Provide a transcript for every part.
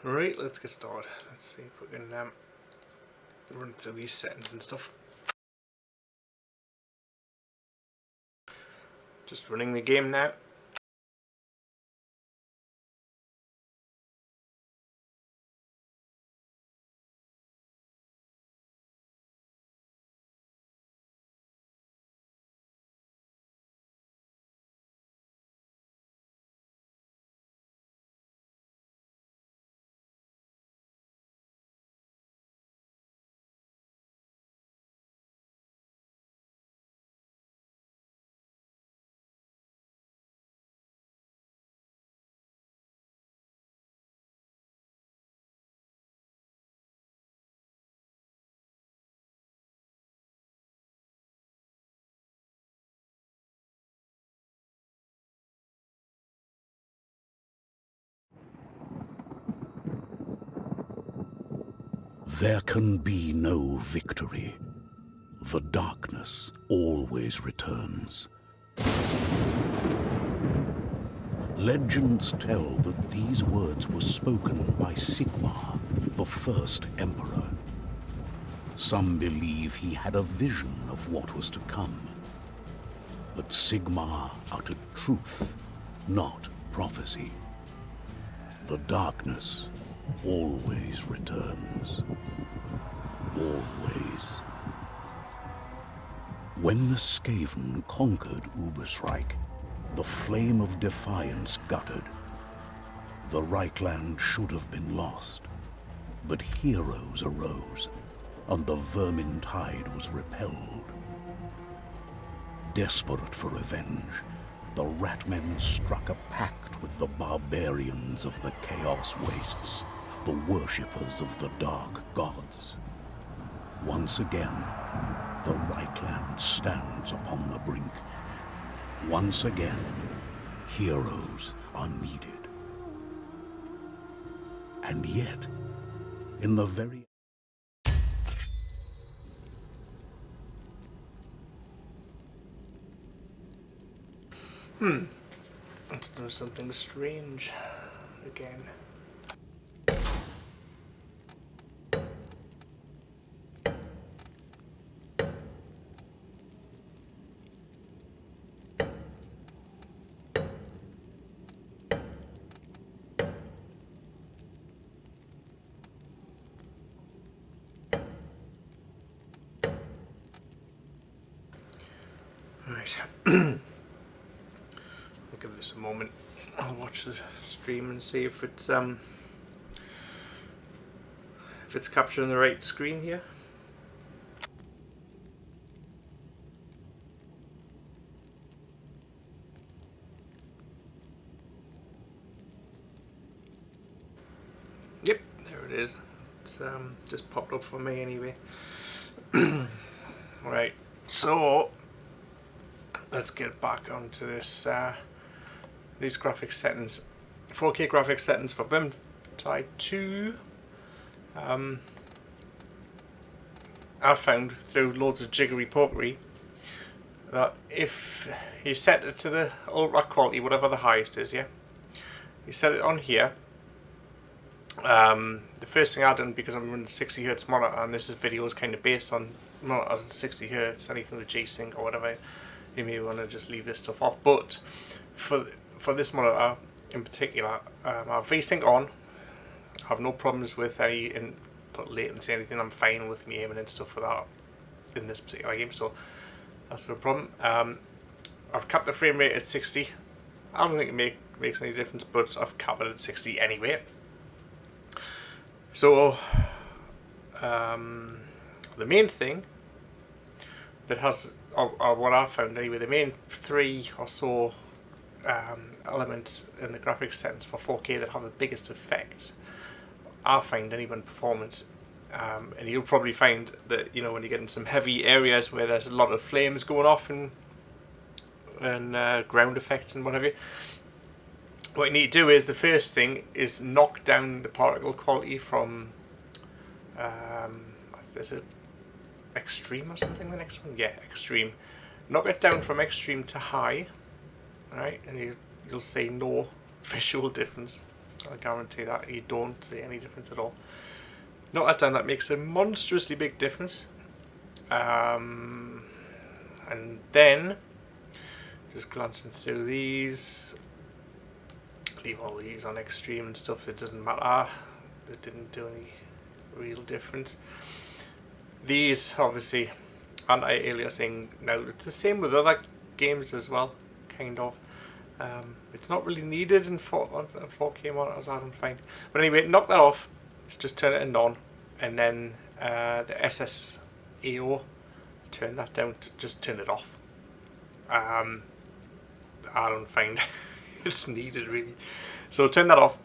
Right, let's get started. Let's see if we can run through these settings and stuff. Just running the game now. There can be no victory. The darkness always returns. Legends tell that these words were spoken by Sigmar, the first emperor. Some believe he had a vision of what was to come. But Sigmar uttered truth, not prophecy. The darkness always returns. Always. When the Skaven conquered Ubersreich, the flame of defiance guttered. The Reichland should have been lost, but heroes arose, and the Vermintide was repelled. Desperate for revenge, the Ratmen struck a pact with the barbarians of the Chaos Wastes, the worshippers of the Dark Gods. Once again, the Reichland stands upon the brink. Once again, heroes are needed. And yet, in the very... Let's do something strange again. Right. I'll give this a moment. I'll watch the stream and see if it's capturing the right screen here. Yep, there it is. It's just popped up for me anyway. Right, so let's get back onto this these graphics settings. 4K graphics settings for Vermintide 2. I've found through loads of jiggery pokery that if you set it to the ultra quality, whatever the highest is, yeah, you set it on here. The first thing I've done, because I'm running 60Hz monitor, and this video is kind of based on monitors at 60Hz, anything with G-Sync or whatever, you may want to just leave this stuff off. But for this monitor in particular, I have VSync on. I have no problems with any input latency, anything. I'm fine with me aiming and stuff for that in this particular game, so that's no problem. I've capped the frame rate at 60. I don't think it makes any difference, but I've capped it at 60 anyway. So the main thing that has, or what I've found anyway, the main 3 or so elements in the graphics settings for 4K that have the biggest effect, I find, anyway, in performance. And you'll probably find that, you know, when you get in some heavy areas where there's a lot of flames going off and ground effects and what have you, what you need to do is, the first thing is knock down the particle quality from is it extreme or something, the next one? Yeah, extreme. Knock it down from extreme to high, right, and you'll see no visual difference. I guarantee that you don't see any difference at all. Knock that down, that makes a monstrously big difference. And then, just glancing through these, leave all these on extreme and stuff, it doesn't matter. They didn't do any real difference. These, obviously, anti-aliasing. Now, it's the same with other games as well, kind of. It's not really needed in 4K monitors, I don't find. But anyway, knock that off, just turn it to none, and then the SSAO, turn that down to just turn it off. I don't find it's needed really, so turn that off.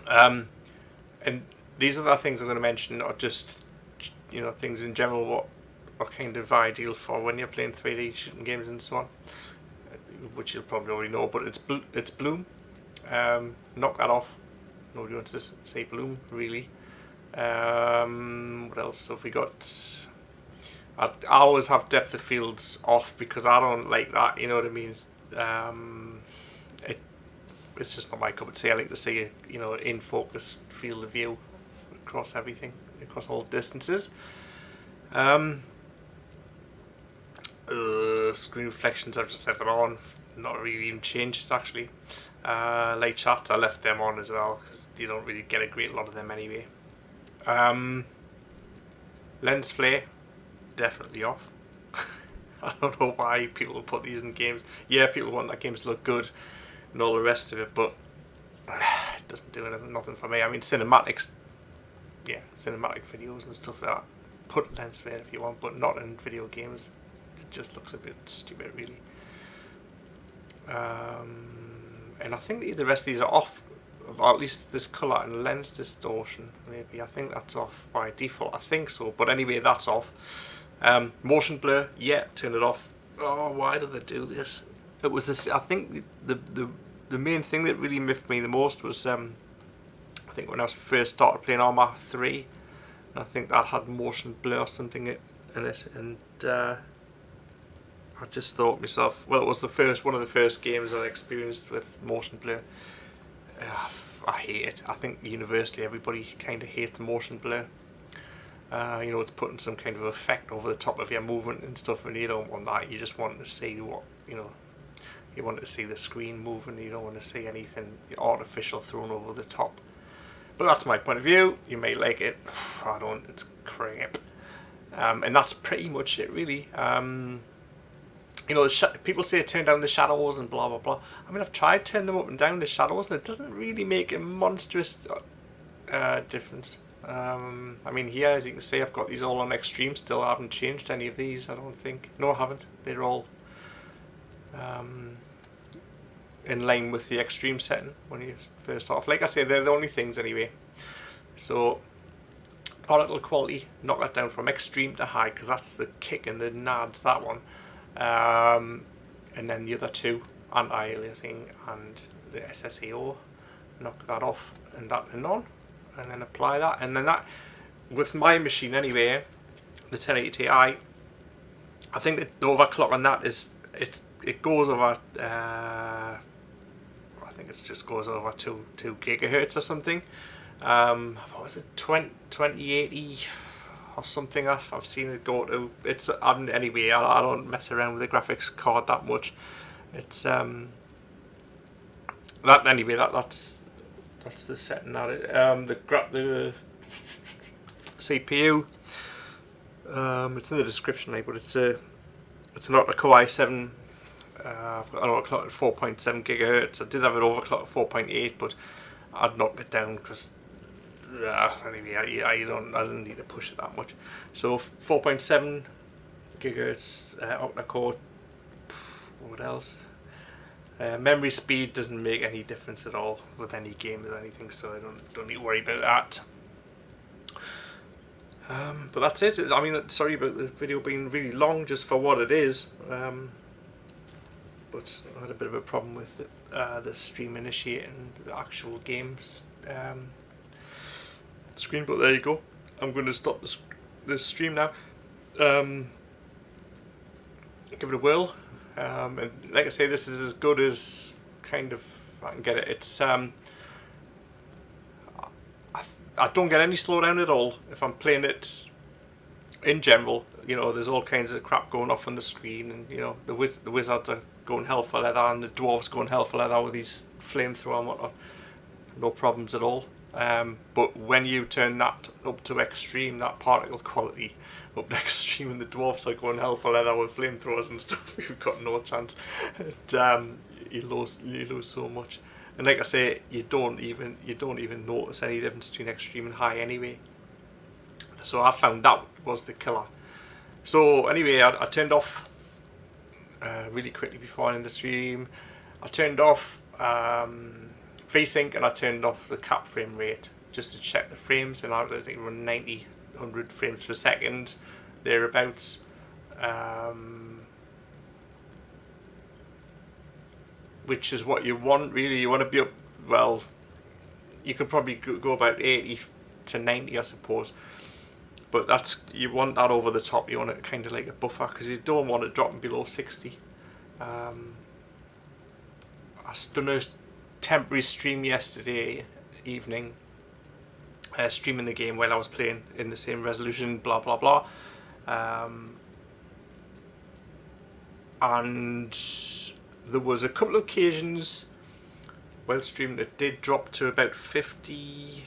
And these other things I'm going to mention are just, you know, things in general what are kind of ideal for when you're playing 3D shooting games and so on, which you'll probably already know. But it's bloom. Knock that off. Nobody wants to say bloom really. What else have we got? I always have depth of fields off because I don't like that, you know what I mean. It's just not my cup of tea. I like to see a, you know, in focus field of view across everything, across all distances. Screen reflections, I've just left it on, not really even changed actually. Light shots, I left them on as well because you don't really get a great lot of them anyway. Lens flare, definitely off. I don't know why people put these in games. Yeah, people want their games to look good and all the rest of it, but it doesn't do nothing for me. I mean, cinematics, yeah, cinematic videos and stuff like that, put lens flare if you want, but not in video games. It just looks a bit stupid, really. And I think the rest of these are off, or at least this colour and lens distortion, maybe. I think that's off by default. I think so, but anyway, that's off. Motion blur, yeah, turn it off. Oh, why do they do this? It was this. I think the main thing that really miffed me the most was I think when I first started playing Arma 3, I think that had motion blur or something in it, and I just thought myself, well, it was one of the first games I experienced with motion blur. I hate it. I think universally everybody kind of hates motion blur. You know, it's putting some kind of effect over the top of your movement and stuff, and you don't want that. You just want to see what, you know, you want to see the screen moving. You don't want to see anything artificial thrown over the top. But that's my point of view. You may like it. I don't. It's crap. And that's pretty much it, really. You know, people say turn down the shadows and blah blah blah. I mean, I've tried turning them up and down the shadows, and it doesn't really make a monstrous difference. I mean, here, as you can see, I've got these all on extreme still. I haven't changed any of these, I don't think. No, I haven't. They're all in line with the extreme setting when you first off. Like I say, they're the only things anyway. So, particle quality, knock that down from extreme to high, because that's the kick and the nads, that one. And then the other two, anti-aliasing and the SSAO, knock that off and that and on, and then apply that. And then that, with my machine anyway, the 1080 Ti, I think the overclock on that is, it goes over, I think it just goes over 2 gigahertz or something. What was it, 2080 or something? I've seen it go to. It's anyway. I don't mess around with the graphics card that much. It's that anyway. That's the setting. The CPU. It's in the description, like, but it's an Octacore i7. I've got an overclock at 4.7 gigahertz. I did have it overclock at 4.8, but I'd knocked it down because anyway, I didn't need to push it that much. So 4.7 gigahertz octa-core. What else? Memory speed doesn't make any difference at all with any game or anything, so I don't need to worry about that. But that's it. I mean, sorry about the video being really long just for what it is. But I had a bit of a problem with it, the stream initiating the actual games screen, but there you go. I'm going to stop the stream now. Give it a whirl. And like I say, this is as good as kind of I can get it. It's I don't get any slowdown at all if I'm playing it in general. You know, there's all kinds of crap going off on the screen, and you know, the wizards are going hell for leather, and the dwarves going hell for leather with these flamethrower and whatnot. No problems at all. But when you turn that up to extreme, that particle quality up to extreme, and the dwarves are going hell for leather with flamethrowers and stuff, you've got no chance. You lose so much. And like I say, you don't even notice any difference between extreme and high anyway. So I found that was the killer. So anyway, I turned off really quickly before I ended the stream. I turned off VSync, and I turned off the cap frame rate just to check the frames, and I think we're 90, 100 frames per second, thereabouts. Which is what you want, really. You want to be up, well, you could probably go about 80 to 90, I suppose. But you want that over the top. You want it kind of like a buffer, because you don't want it dropping below 60. I done a temporary stream yesterday evening, streaming the game while I was playing in the same resolution, blah blah blah. And there was a couple of occasions while streaming it did drop to about 50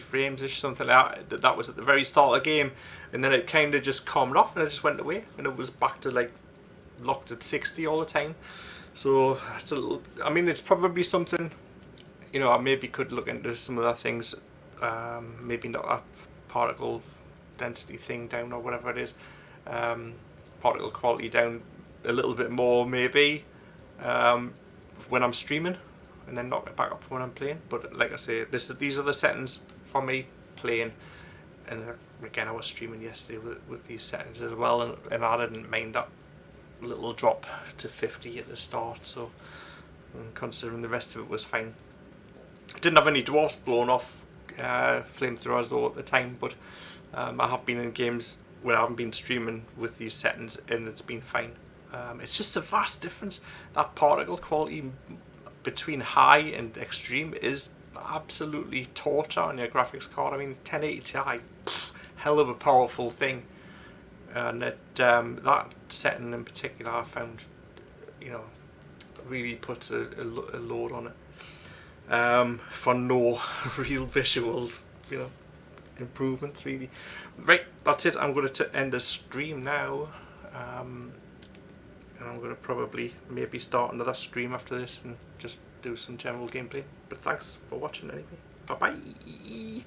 frames-ish, something like that. That was at the very start of the game, and then it kind of just calmed off and it just went away, and it was back to like locked at 60 all the time. So it's a little, I mean, it's probably something, you know, I maybe could look into some other things, maybe not that particle density thing down or whatever it is, particle quality down a little bit more maybe when I'm streaming, and then knock it back up when I'm playing. But like I say, these are the settings for me playing, and again I was streaming yesterday with these settings as well, and I didn't mind that little drop to 50 at the start, so considering the rest of it was fine. Didn't have any dwarfs blown off flamethrowers though at the time, but I have been in games where I haven't been streaming with these settings and it's been fine. It's just a vast difference. That particle quality between high and extreme is absolutely torture on your graphics card. I mean, 1080 Ti, hell of a powerful thing, and that setting in particular I found, you know, really puts a load on it for no real visual, you know, improvements really. Right, that's it. I'm going to end the stream now, and I'm going to probably maybe start another stream after this and just do some general gameplay. But thanks for watching anyway. Bye bye.